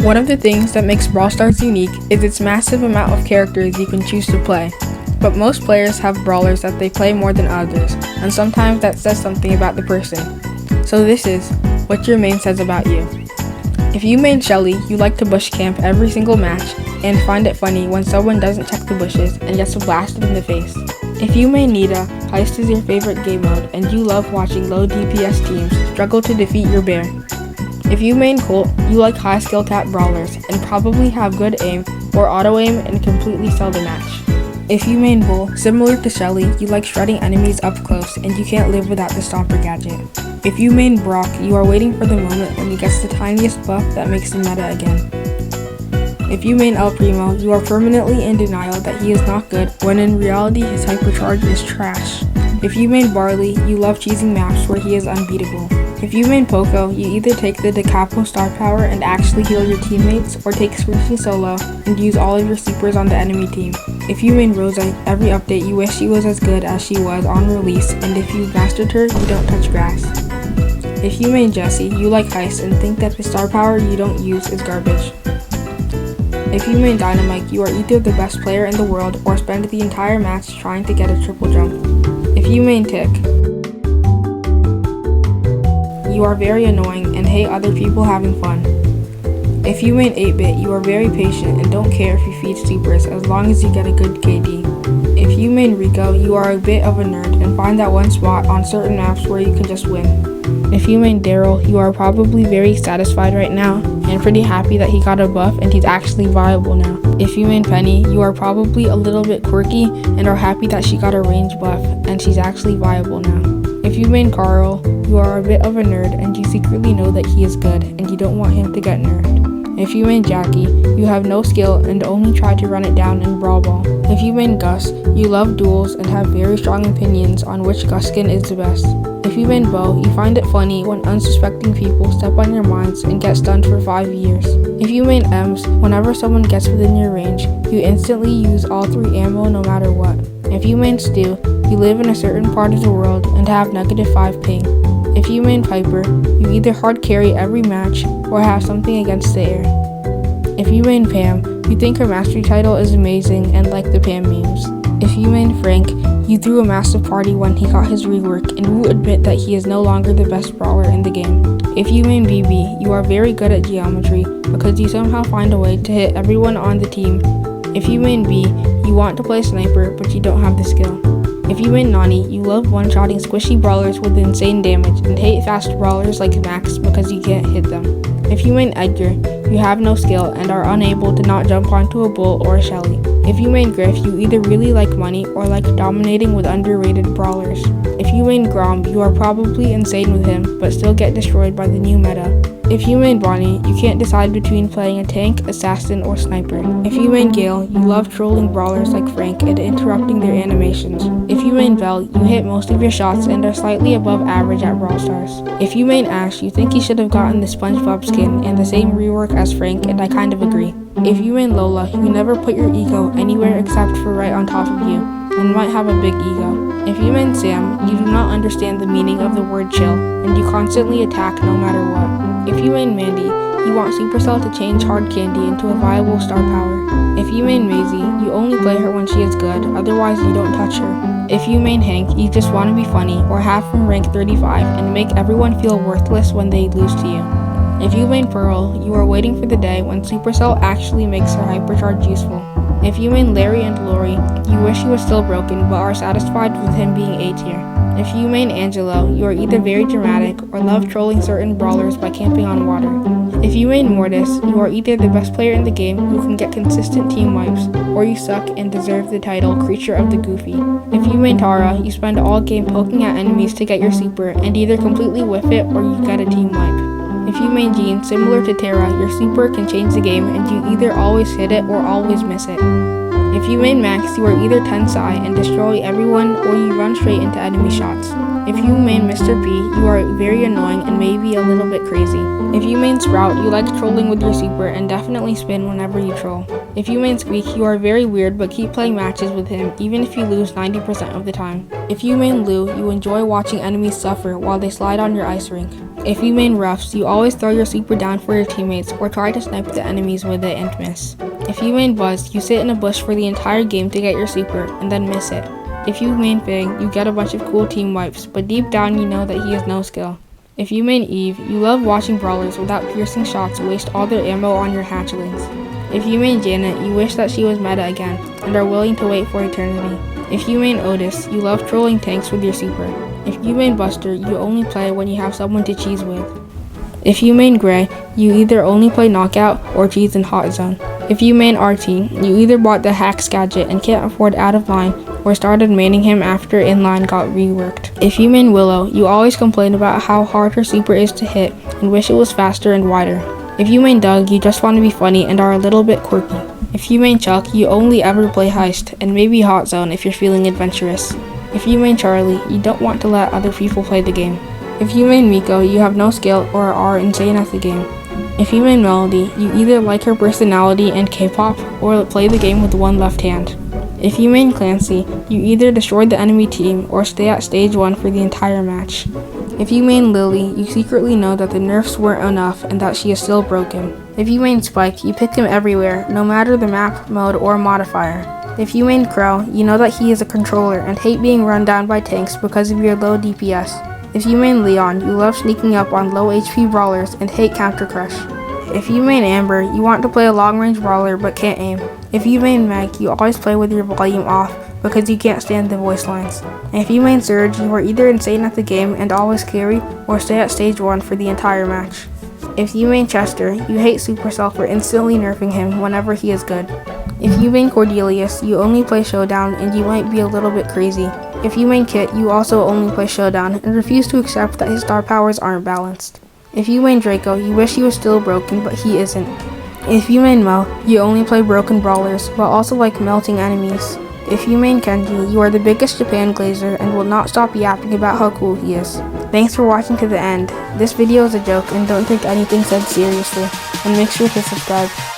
One of the things that makes Brawl Stars unique is its massive amount of characters you can choose to play. But most players have brawlers that they play more than others, and sometimes that says something about the person. So this is what your main says about you. If you main Shelly, you like to bush camp every single match and find it funny when someone doesn't check the bushes and gets blasted in the face. If you main Nita, Heist is your favorite game mode and you love watching low DPS teams struggle to defeat your bear. If you main Colt, you like high skill tap brawlers and probably have good aim or auto aim and completely sell the match. If you main Bull, similar to Shelly, you like shredding enemies up close and you can't live without the Stomper gadget. If you main Brock, you are waiting for the moment when he gets the tiniest buff that makes the meta again. If you main El Primo, you are permanently in denial that he is not good when in reality his hypercharge is trash. If you main Barley, you love cheesing maps where he is unbeatable. If you main Poco, you either take the Decapo star power and actually heal your teammates, or take Screeching solo and use all of your supers on the enemy team. If you main Rosa, every update you wish she was as good as she was on release, and if you mastered her, you don't touch grass. If you main Jessie, you like Heist and think that the star power you don't use is garbage. If you main Dynamite, you are either the best player in the world or spend the entire match trying to get a triple jump. If you main Tick, you are very annoying and hate other people having fun. If you main 8-bit, you are very patient and don't care if you feed supers as long as you get a good KD. If you main Rico, you are a bit of a nerd and find that one spot on certain maps where you can just win. If you main Daryl, you are probably very satisfied right now and pretty happy that he got a buff and he's actually viable now. If you main Penny, you are probably a little bit quirky and are happy that she got a range buff and she's actually viable now. If you main Carl, you are a bit of a nerd and you secretly know that he is good and you don't want him to get nerfed. If you main Jackie, you have no skill and only try to run it down in Brawl Ball. If you main Gus, you love duels and have very strong opinions on which Gus skin is the best. If you main Bo, you find it funny when unsuspecting people step on your mines and get stunned for 5 years. If you main Ems, whenever someone gets within your range, you instantly use all 3 ammo no matter what. If you main Stu, you live in a certain part of the world and have -5 ping. If you main Piper, you either hard carry every match or have something against the air. If you main Pam, you think her mastery title is amazing and like the Pam memes. If you main Frank, you threw a massive party when he got his rework and will admit that he is no longer the best brawler in the game. If you main BB, you are very good at geometry because you somehow find a way to hit everyone on the team. If you main B, you want to play sniper but you don't have the skill. If you main Nani, you love one-shotting squishy brawlers with insane damage and hate fast brawlers like Max because you can't hit them. If you main Edgar, you have no skill and are unable to not jump onto a Bull or a Shelly. If you main Griff, you either really like money or like dominating with underrated brawlers. If you main Grom, you are probably insane with him but still get destroyed by the new meta. If you main Bonnie, you can't decide between playing a tank, assassin, or sniper. If you main Gale, you love trolling brawlers like Frank and interrupting their animations. If you main Belle, you hit most of your shots and are slightly above average at Brawl Stars. If you main Ash, you think he should have gotten the SpongeBob skin and the same rework as Frank, and I kind of agree. If you main Lola, you never put your ego anywhere except for right on top of you, and might have a big ego. If you main Sam, you do not understand the meaning of the word chill, and you constantly attack no matter what. If you main Mandy, you want Supercell to change hard candy into a viable star power. If you main Maisie, you only play her when she is good, otherwise you don't touch her. If you main Hank, you just want to be funny or have from rank 35 and make everyone feel worthless when they lose to you. If you main Pearl, you are waiting for the day when Supercell actually makes her hypercharge useful. If you main Larry and Lori, you wish he was still broken but are satisfied with him being A tier. If you main Angelo, you are either very dramatic or love trolling certain brawlers by camping on water. If you main Mortis, you are either the best player in the game who can get consistent team wipes, or you suck and deserve the title Creature of the Goofy. If you main Tara, you spend all game poking at enemies to get your super and either completely whiff it or you get a team wipe. If you main Jean, similar to Tara, your super can change the game and you either always hit it or always miss it. If you main Max, you are either Tensai and destroy everyone or you run straight into enemy shots. If you main Mr. P, you are very annoying and maybe a little bit crazy. If you main Sprout, you like trolling with your super and definitely spin whenever you troll. If you main Squeak, you are very weird but keep playing matches with him even if you lose 90% of the time. If you main Lou, you enjoy watching enemies suffer while they slide on your ice rink. If you main Ruffs, you always throw your super down for your teammates or try to snipe the enemies with it and miss. If you main Buzz, you sit in a bush for the entire game to get your super and then miss it. If you main Fang, you get a bunch of cool team wipes, but deep down you know that he has no skill. If you main Eve, you love watching brawlers without piercing shots waste all their ammo on your hatchlings. If you main Janet, you wish that she was meta again and are willing to wait for eternity. If you main Otis, you love trolling tanks with your super. If you main Buster, you only play when you have someone to cheese with. If you main Gray, you either only play Knockout or cheese in Hot Zone. If you main RT, you either bought the Hacks gadget and can't afford out of line or started maining him after inline got reworked. If you main Willow, you always complain about how hard her super is to hit and wish it was faster and wider. If you main Doug, you just want to be funny and are a little bit quirky. If you main Chuck, you only ever play Heist and maybe Hot Zone if you're feeling adventurous. If you main Charlie, you don't want to let other people play the game. If you main Miko, you have no skill or are insane at the game. If you main Melody, you either like her personality and K-pop or play the game with one left hand. If you main Clancy, you either destroy the enemy team or stay at stage 1 for the entire match. If you main Lily, you secretly know that the nerfs weren't enough and that she is still broken. If you main Spike, you pick him everywhere, no matter the map, mode, or modifier. If you main Crow, you know that he is a controller and hate being run down by tanks because of your low DPS. If you main Leon, you love sneaking up on low HP brawlers and hate counter crush. If you main Amber, you want to play a long range brawler but can't aim. If you main Meg, you always play with your volume off because you can't stand the voice lines. And if you main Surge, you are either insane at the game and always carry or stay at stage 1 for the entire match. If you main Chester, you hate Supercell for instantly nerfing him whenever he is good. If you main Cordelius, you only play Showdown and you might be a little bit crazy. If you main Kit, you also only play Showdown and refuse to accept that his star powers aren't balanced. If you main Draco, you wish he was still broken, but he isn't. If you main Mo, you only play broken brawlers, but also like melting enemies. If you main Kenji, you are the biggest Japan glazer and will not stop yapping about how cool he is. Thanks for watching to the end. This video is a joke and don't take anything said seriously, and make sure to subscribe.